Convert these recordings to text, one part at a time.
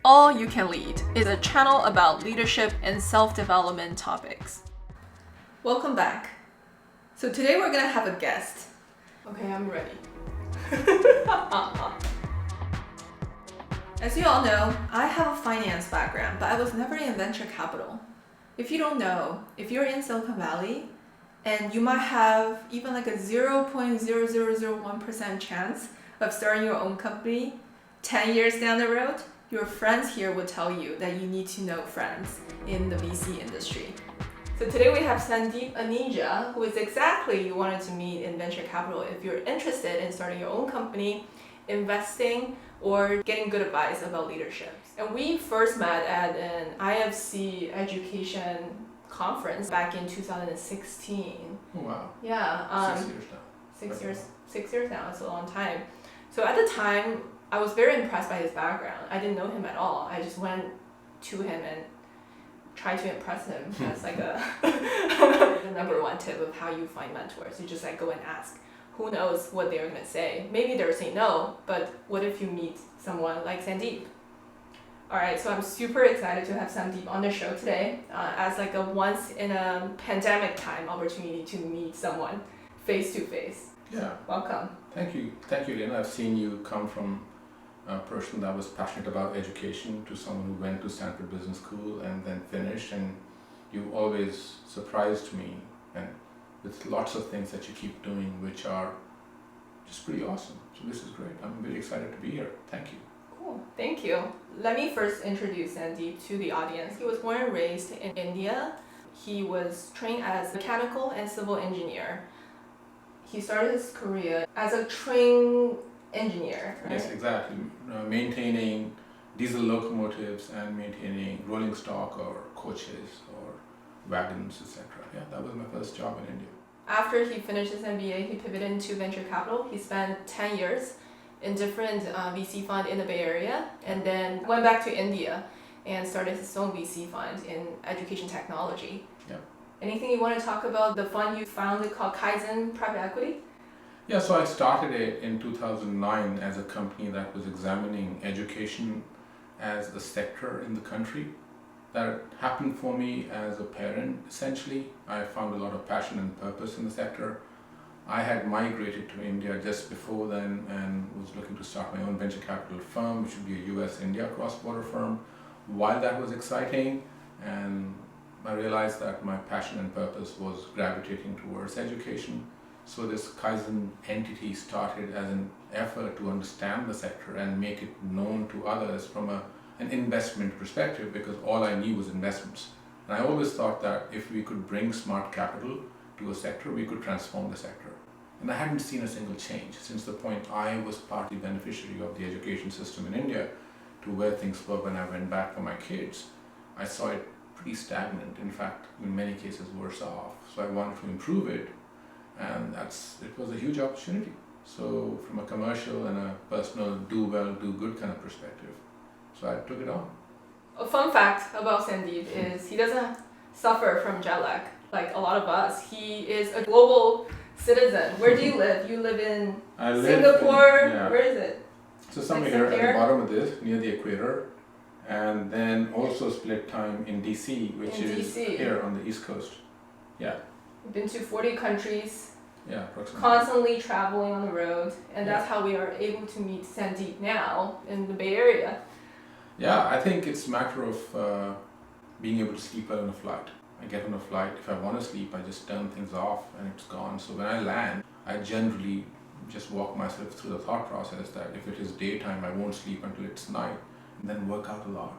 All You Can Lead is a channel about leadership and self-development topics. Welcome back. So today we're gonna have a guest. Okay, I'm ready. As you all know, I have a finance background, but I was never in venture capital. If you don't know, if you're in Silicon Valley, and you might have even like a 0.0001% chance of starting your own company 10 years down the road, your friends here will tell you that you need to know friends in the VC industry. So today we have Sandeep Aneja, who is exactly you wanted to meet in venture capital if you're interested in starting your own company, investing, or getting good advice about leadership. And we first met at an IFC education conference back in 2016. Oh wow. Yeah. 6 years now. 6 years. 6 years now. It's a long time. So at the time, I was very impressed by his background. I didn't know him at all. I just went to him and tried to impress him as like the number one tip of how you find mentors. You just like go and ask. Who knows what they're gonna say? Maybe they're saying no, but what if you meet someone like Sandeep? All right, so I'm super excited to have Sandeep on the show today as like a once in a pandemic time opportunity to meet someone face to face. Yeah. Welcome. Thank you, Lena. I've seen you come from a person that was passionate about education to someone who went to Stanford Business School and then finished, and you always surprised me and with lots of things that you keep doing which are just pretty awesome. So this is great. I'm very excited to be here. Thank you. Cool. Thank you. Let me first introduce Sandeep to the audience. He was born and raised in India. He was trained as a mechanical and civil engineer. He started his career as a train engineer, right? Yes, exactly. Maintaining diesel locomotives and maintaining rolling stock or coaches or wagons, etc. Yeah, that was my first job in India. After he finished his MBA, he pivoted into venture capital. He spent 10 years in different VC fund in the Bay Area, and then went back to India and started his own VC fund in education technology. Yeah. Anything you want to talk about the fund you founded called Kaizen Private Equity? Yeah, so I started it in 2009 as a company that was examining education as a sector in the country. That happened for me as a parent, essentially. I found a lot of passion and purpose in the sector. I had migrated to India just before then and was looking to start my own venture capital firm, which would be a US-India cross-border firm. While that was exciting, and I realized that my passion and purpose was gravitating towards education. So this Kaizen entity started as an effort to understand the sector and make it known to others from an investment perspective, because all I knew was investments. And I always thought that if we could bring smart capital to a sector, we could transform the sector. And I hadn't seen a single change since the point I was partly beneficiary of the education system in India to where things were when I went back for my kids. I saw it pretty stagnant, in fact, in many cases worse off. So I wanted to improve it, and it was a huge opportunity. So from a commercial and a personal do well, do good kind of perspective. So I took it on. A fun fact about Sandeep is he doesn't suffer from jet lag like a lot of us. He is a global citizen. Where do you live? You live in Singapore? Yeah. Where is it? So somewhere here at the bottom of this, near the equator, and then also split time in DC, which is here on the East Coast. Yeah. We've been to 40 countries. Yeah, approximately. Constantly traveling on the road, and that's how we are able to meet Sandeep now in the Bay Area. Yeah, I think it's a matter of being able to sleep well on a flight. I get on a flight, if I want to sleep, I just turn things off and it's gone. So when I land, I generally just walk myself through the thought process that if it is daytime, I won't sleep until it's night, and then work out a lot.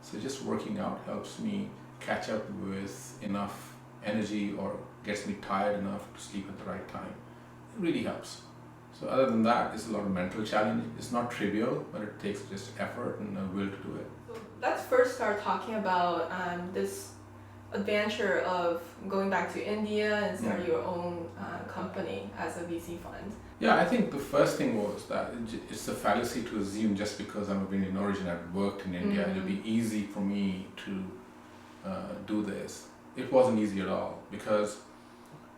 So just working out helps me catch up with enough energy or gets me tired enough to sleep at the right time. It really helps. So other than that, it's a lot of mental challenge. It's not trivial, but it takes just effort and a will to do it. So let's first start talking about this adventure of going back to India and start your own company as a VC fund. Yeah, I think the first thing was that it's a fallacy to assume just because I'm of Indian origin, I've worked in India, it'll be easy for me to do this. It wasn't easy at all, because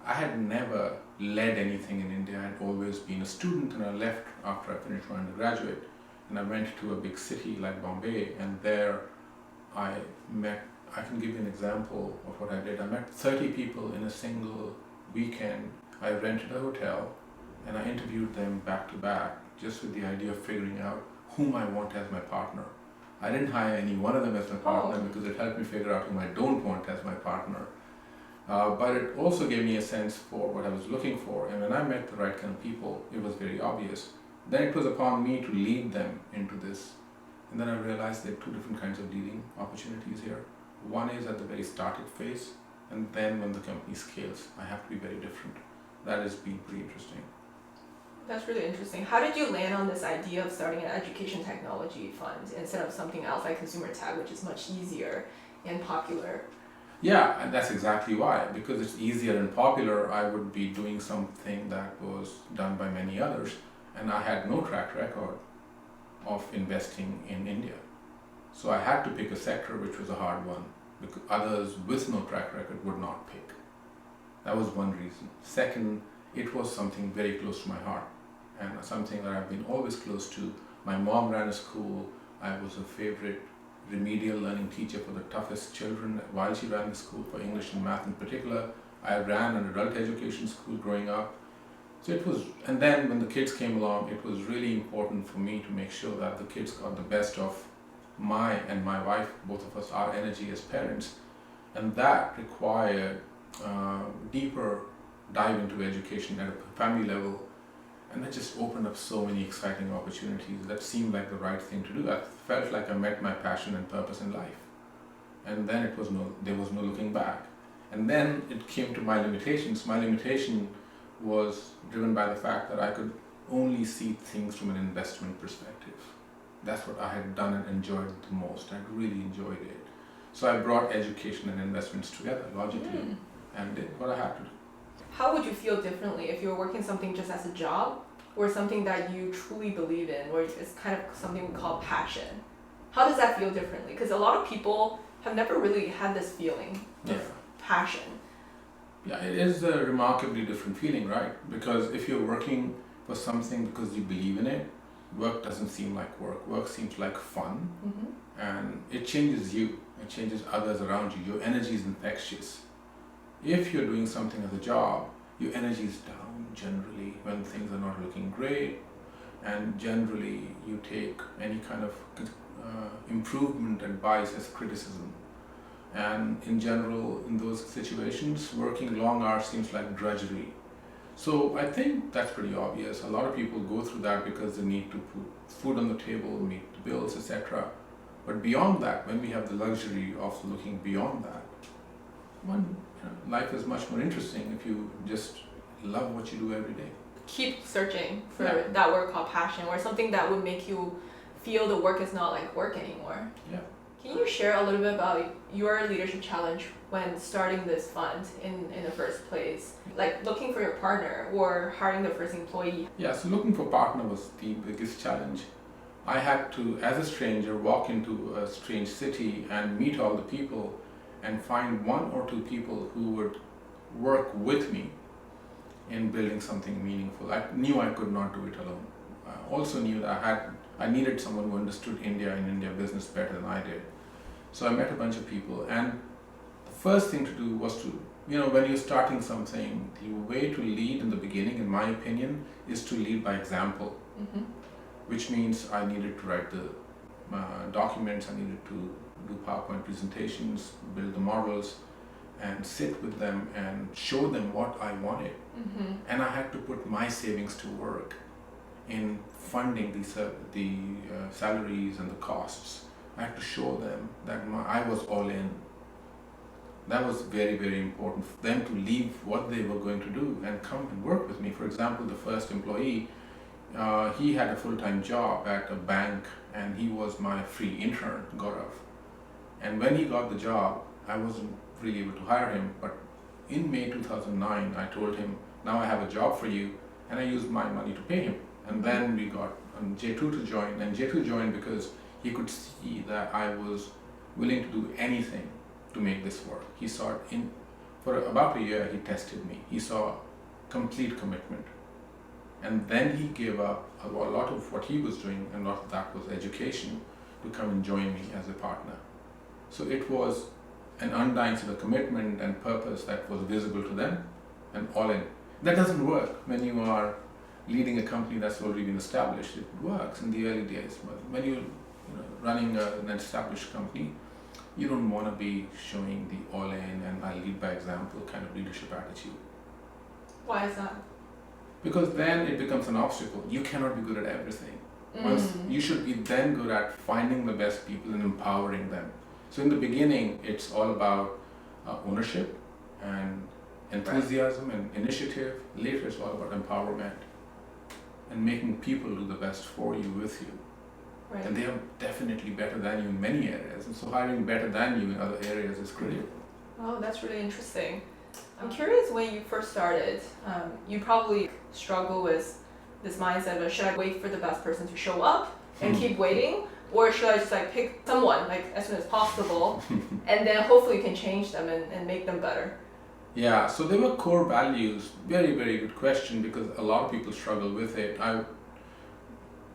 I had never led anything in India. I had always been a student, and I left after I finished my undergraduate. and I went to a big city like Bombay, and there I can give you an example of what I did. I met 30 people in a single weekend. I rented a hotel and I interviewed them back to back, just with the idea of figuring out whom I want as my partner. I didn't hire any one of them as my partner because it helped me figure out whom I don't want as my partner. But it also gave me a sense for what I was looking for, and when I met the right kind of people, it was very obvious. Then it was upon me to lead them into this. And then I realized there are two different kinds of leading opportunities here. One is at the very starting phase, and then when the company scales, I have to be very different. That has been pretty interesting. That's really interesting. How did you land on this idea of starting an education technology fund instead of something else like consumer tech, which is much easier and popular? Yeah, and that's exactly why. Because it's easier and popular, I would be doing something that was done by many others, and I had no track record of investing in India. So I had to pick a sector which was a hard one, because others with no track record would not pick. That was one reason. Second, it was something very close to my heart, and something that I've been always close to. My mom ran a school. I was a favorite remedial learning teacher for the toughest children while she ran the school, for English and math in particular. I ran an adult education school growing up. So it was, and then when the kids came along, it was really important for me to make sure that the kids got the best of my and my wife, both of us, our energy as parents. And that required deeper dive into education at a family level. And that just opened up so many exciting opportunities that seemed like the right thing to do. I felt like I met my passion and purpose in life. And then there was no looking back. And then it came to my limitations. My limitation was driven by the fact that I could only see things from an investment perspective. That's what I had done and enjoyed the most. I really enjoyed it. So I brought education and investments together logically and did what I had to do. How would you feel differently if you were working something just as a job or something that you truly believe in, where it's kind of something we call passion? How does that feel differently? Because a lot of people have never really had this feeling of passion. Yeah, it is a remarkably different feeling, right? Because if you're working for something because you believe in it, work doesn't seem like work. Work seems like fun, and it changes you. It changes others around you. Your energy is infectious. If you're doing something as a job, your energy is down generally when things are not looking great, and generally you take any kind of improvement advice as criticism. And in general, in those situations, working long hours seems like drudgery. So I think that's pretty obvious. A lot of people go through that because they need to put food on the table, meet the bills, etc. But beyond that, when we have the luxury of looking beyond that, life is much more interesting if you just love what you do every day. Keep searching for that word called passion, or something that would make you feel the work is not like work anymore. Yeah. Can you share a little bit about your leadership challenge when starting this fund in the first place? Like looking for your partner or hiring the first employee? Yeah, so looking for partner was the biggest challenge. I had to, as a stranger, walk into a strange city and meet all the people and find one or two people who would work with me in building something meaningful. I knew I could not do it alone. I also knew that I needed someone who understood India and India business better than I did. So I met a bunch of people, and the first thing to do was to, when you're starting something, the way to lead in the beginning, in my opinion, is to lead by example, which means I needed to write the documents, I needed to do PowerPoint presentations, build the models, and sit with them and show them what I wanted. And I had to put my savings to work in funding the salaries and the costs. I had to show them that I was all in. That was very, very important for them to leave what they were going to do and come and work with me. For example, the first employee, he had a full-time job at a bank, and he was my free intern, Gaurav. And when he got the job, I wasn't really able to hire him, but in May 2009, I told him, now I have a job for you, and I used my money to pay him. And then we got J2 to join, and J2 joined because he could see that I was willing to do anything to make this work. He saw it for about a year, he tested me. He saw complete commitment. And then he gave up a lot of what he was doing, and a lot of that was education, to come and join me as a partner. So it was an undying sort of commitment and purpose that was visible to them, and all in. That doesn't work when you are leading a company that's already been established. It works in the early days, but when you're running an established company, you don't want to be showing the all in and I lead by example kind of leadership attitude. Why is that? Because then it becomes an obstacle. You cannot be good at everything. Once you should be then good at finding the best people and empowering them. So in the beginning, it's all about ownership and enthusiasm and initiative. Later, it's all about empowerment and making people do the best for you, with you. Right. And they are definitely better than you in many areas. And so hiring better than you in other areas is critical. Oh, that's really interesting. I'm curious, when you first started, you probably struggle with this mindset of, should I wait for the best person to show up and keep waiting? Or should I just like pick someone like as soon as possible and then hopefully you can change them and make them better? Yeah, so they were core values. Very, very good question, because a lot of people struggle with it.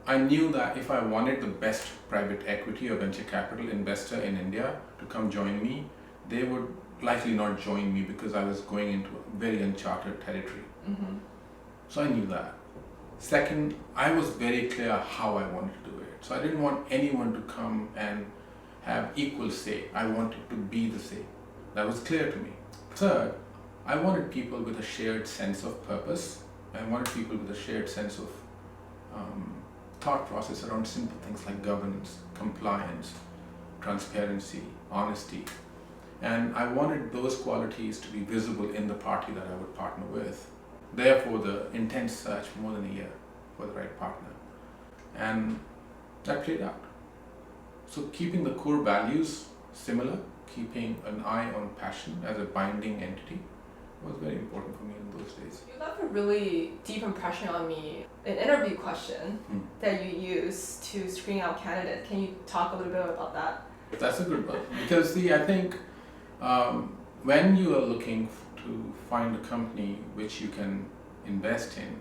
I knew that if I wanted the best private equity or venture capital investor in India to come join me, they would likely not join me because I was going into very uncharted territory. So I knew that. Second, I was very clear how I wanted to do it. So I didn't want anyone to come and have equal say. I wanted to be the say. That was clear to me. Third, I wanted people with a shared sense of purpose. I wanted people with a shared sense of thought process around simple things like governance, compliance, transparency, honesty. And I wanted those qualities to be visible in the party that I would partner with. Therefore, the intense search for more than a year for the right partner. And that played out. So keeping the core values similar, keeping an eye on passion as a binding entity was very important for me in those days. You left a really deep impression on me. An interview question that you use to screen out candidates. Can you talk a little bit about that? That's a good one. Because I think when you are looking to find a company which you can invest in,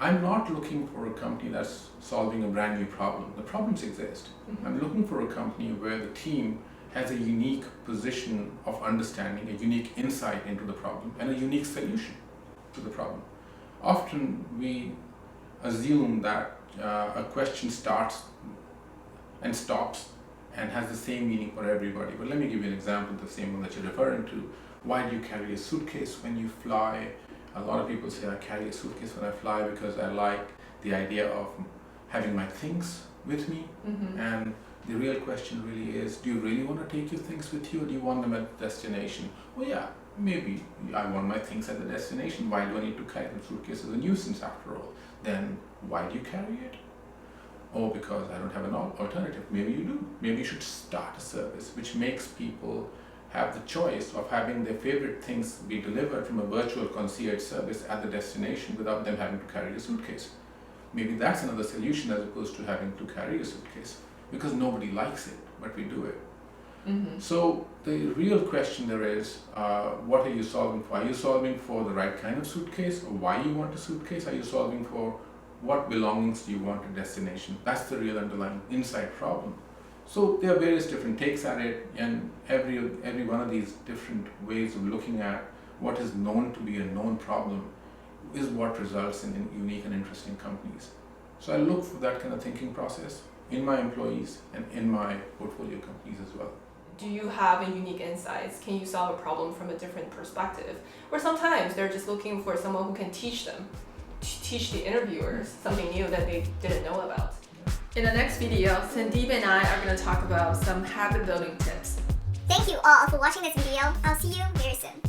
I'm not looking for a company that's solving a brand new problem. The problems exist. I'm looking for a company where the team has a unique position of understanding, a unique insight into the problem, and a unique solution to the problem. Often we assume that a question starts and stops and has the same meaning for everybody. But let me give you an example, the same one that you're referring to. Why do you carry a suitcase when you fly? A lot of people say I carry a suitcase when I fly because I like the idea of having my things with me. And the real question really is, do you really want to take your things with you, or do you want them at the destination? Well, yeah, maybe I want my things at the destination. Why do I need to carry the suitcase as a nuisance after all? Then why do you carry it? Oh, because I don't have an alternative. Maybe you do. Maybe you should start a service which makes people have the choice of having their favorite things be delivered from a virtual concierge service at the destination without them having to carry a suitcase. Maybe that's another solution as opposed to having to carry a suitcase, because nobody likes it, but we do it. So the real question there is, what are you solving for? Are you solving for the right kind of suitcase, or why you want a suitcase? Are you solving for what belongings do you want at destination? That's the real underlying insight problem. So there are various different takes at it, and every one of these different ways of looking at what is known to be a known problem is what results in unique and interesting companies. So I look for that kind of thinking process in my employees and in my portfolio companies as well. Do you have a unique insights? Can you solve a problem from a different perspective? Or sometimes they're just looking for someone who can teach them, teach the interviewers something new that they didn't know about. In the next video, Sandeep and I are going to talk about some habit building tips. Thank you all for watching this video. I'll see you very soon.